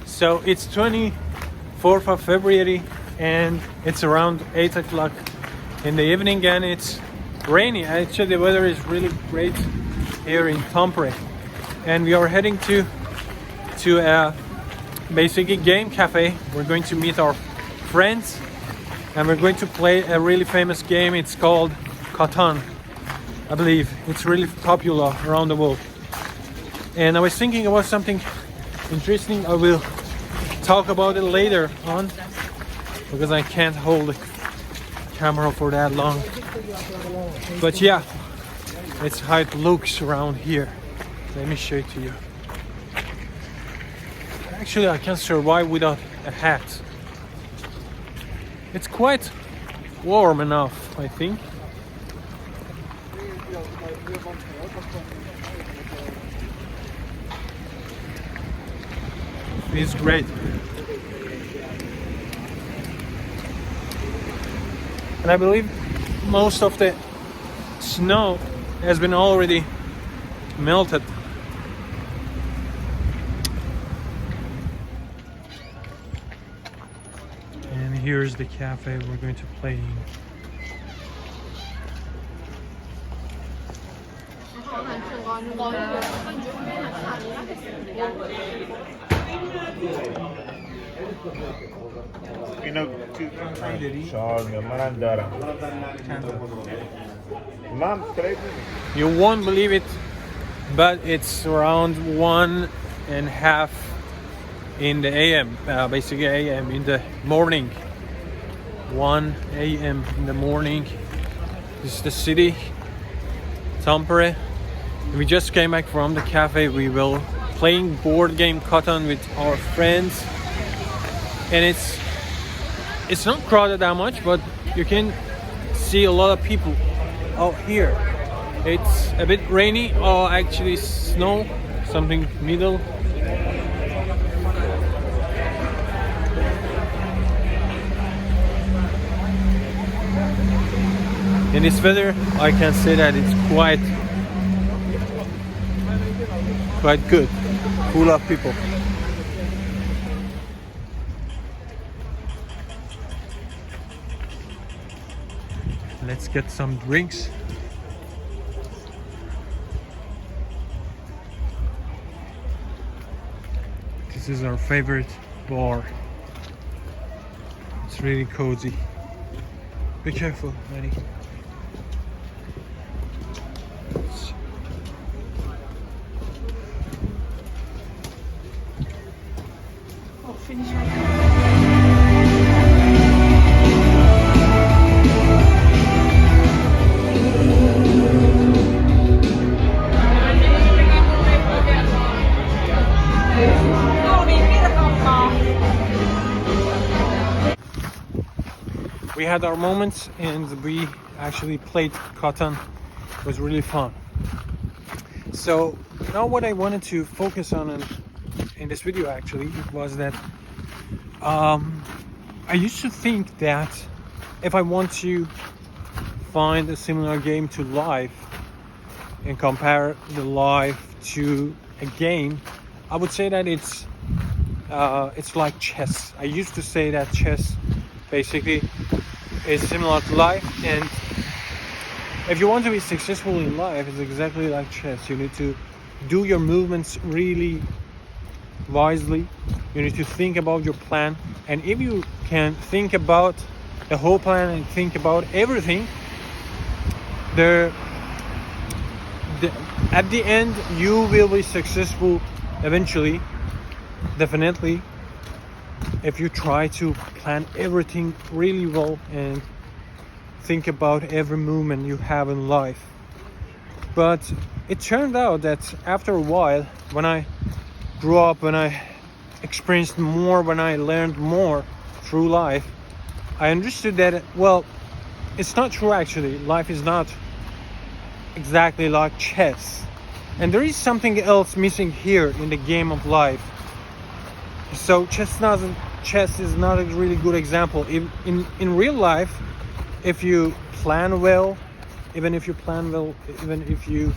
So it's 24th of February and it's around 8 o'clock in the evening and it's rainy. Actually the weather is really great here in Tampere and we are heading to a basically game cafe. We're going to meet our friends and we're going to play a really famous game. It's called Catan, I believe. It's really popular around the world. And I was thinking about something interesting. I will talk about it later on because I can't hold the camera for that long. But yeah, it's how it looks around here. Let me show it to you. Actually, I can survive without a hat. It's quite warm enough, I think. It's great. And I believe most of the snow has been already melted. And here's the cafe we're going to play in. You won't believe it, but it's around 1:30 in the AM, basically AM in the morning. 1 AM in the morning. This is the city, Tampere. We just came back from the cafe. We will playing board game Catan with our friends, and it's not crowded that much, but you can see a lot of people out here. It's a bit rainy or actually snow, something middle. In this weather, I can say that it's quite good, full of people. Let's get some drinks. This is our favorite bar. It's really cozy. Be careful, Manny. We had our moments and we actually played Catan. It was really fun. So now what I wanted to focus on in this video actually was that I used to think that if I want to find a similar game to life and compare the life to a game, I would say that it's like chess. I used to say that chess basically is similar to life, and if you want to be successful in life, it's exactly like chess. You need to do your movements really wisely. You need to think about your plan, and if you can think about the whole plan and think about everything, at the end you will be successful eventually, definitely, if you try to plan everything really well and think about every movement you have in life. But it turned out that after a while, when I grew up, when I experienced more, when I learned more through life, I understood that, well, it's not true actually. Life is not exactly like chess, and there is something else missing here in the game of life. So chess chess is not a really good example. In real life, if you plan well, even if you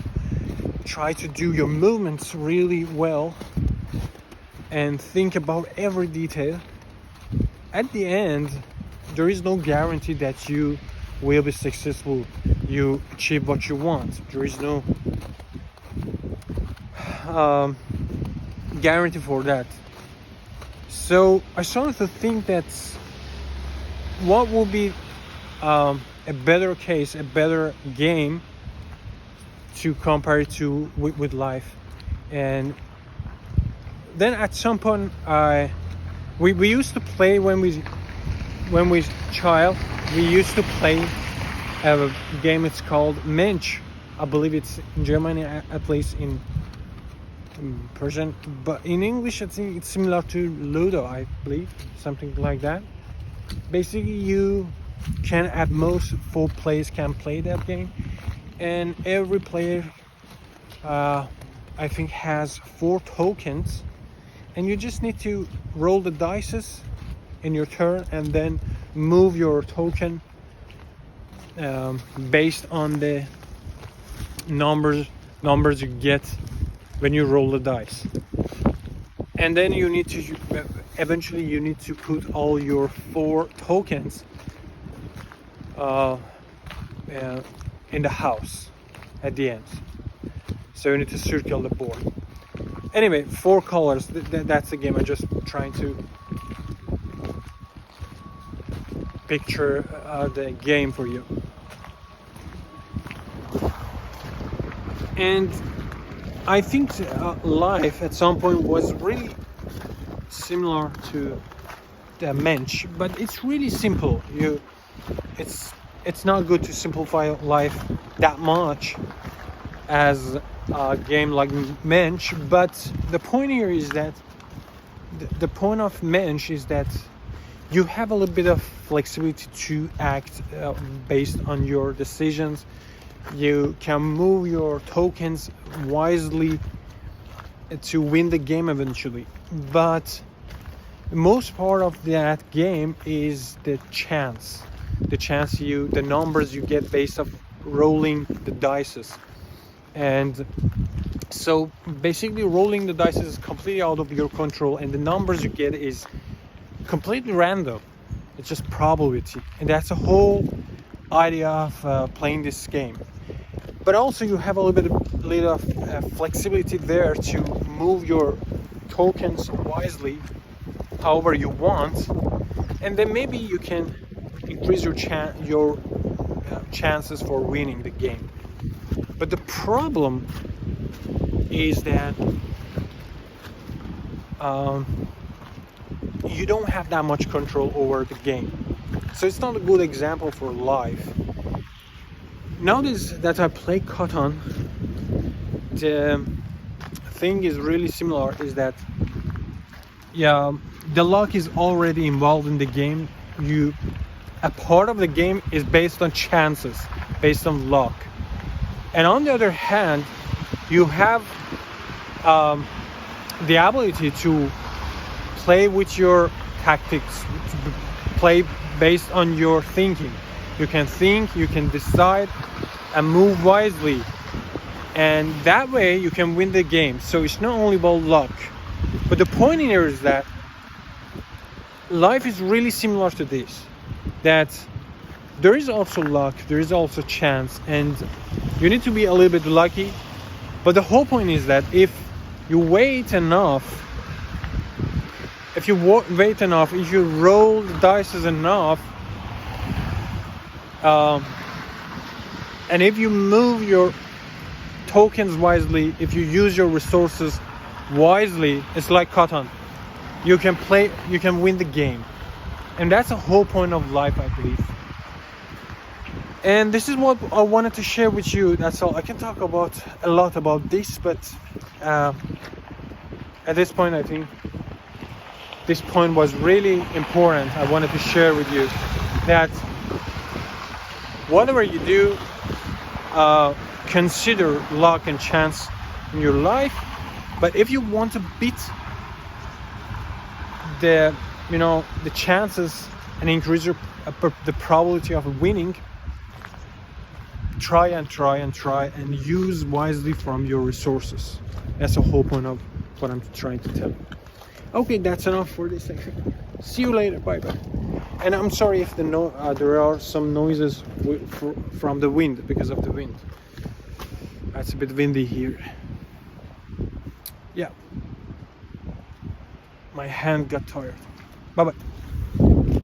try to do your movements really well and think about every detail, at the end there is no guarantee that you will be successful, you achieve what you want. There is no guarantee for that. So I started to think that what will be a better case, a better game to compare it to with life. And then at some point we used to play when we child, we used to play a game. It's called Mensch. I believe it's in Germany, at least in Persian, but in English I think it's similar to Ludo, I believe, something like that. Basically, you can at most 4 players can play that game, and every player I think has 4 tokens, and you just need to roll the dice in your turn and then move your token based on the numbers you get when you roll the dice. And then you need to eventually you need to put all your 4 tokens in the house at the end. So you need to circle the board. Anyway, 4 colors. That's the game. I'm just trying to picture the game for you. And I think life at some point was really similar to the Mensch, but it's really simple. It's not good to simplify life that much as a game like Mensch. But the point here is that the point of Mensch is that you have a little bit of flexibility to act based on your decisions. You can move your tokens wisely to win the game eventually. But the most part of that game is the chance. The numbers you get based off rolling the dice. And so basically rolling the dice is completely out of your control, and the numbers you get is completely random. It's just probability. And that's the whole idea of playing this game. But also you have a little of flexibility there to move your tokens wisely however you want, and then maybe you can increase your chances for winning the game. But the problem is that you don't have that much control over the game. So it's not a good example for life. Nowadays that I play Catan, the thing is really similar, is that the luck is already involved in the game. A part of the game is based on chances, based on luck. And on the other hand, you have the ability to play with your tactics, to play based on your thinking. You can think, you can decide and move wisely, and that way you can win the game. So it's not only about luck, but the point here is that life is really similar to this, that there is also luck, there is also chance, and you need to be a little bit lucky. But the whole point is that if you wait enough, if you roll the dice enough, and if you move your tokens wisely, if you use your resources wisely, it's like Catan. You can win the game. And that's the whole point of life, I believe. And this is what I wanted to share with you. That's all. I can talk about a lot about this, but at this point, I think this point was really important. I wanted to share with you that whatever you do, consider luck and chance in your life. But if you want to beat the you know, the chances and increase the probability of winning, try and use wisely from your resources. That's the whole point of what I'm trying to tell you. Okay, that's enough for this section. See you later. Bye bye. And I'm sorry if there are some noises from the wind, because of the wind. It's a bit windy here. Yeah. My hand got tired. Bye bye.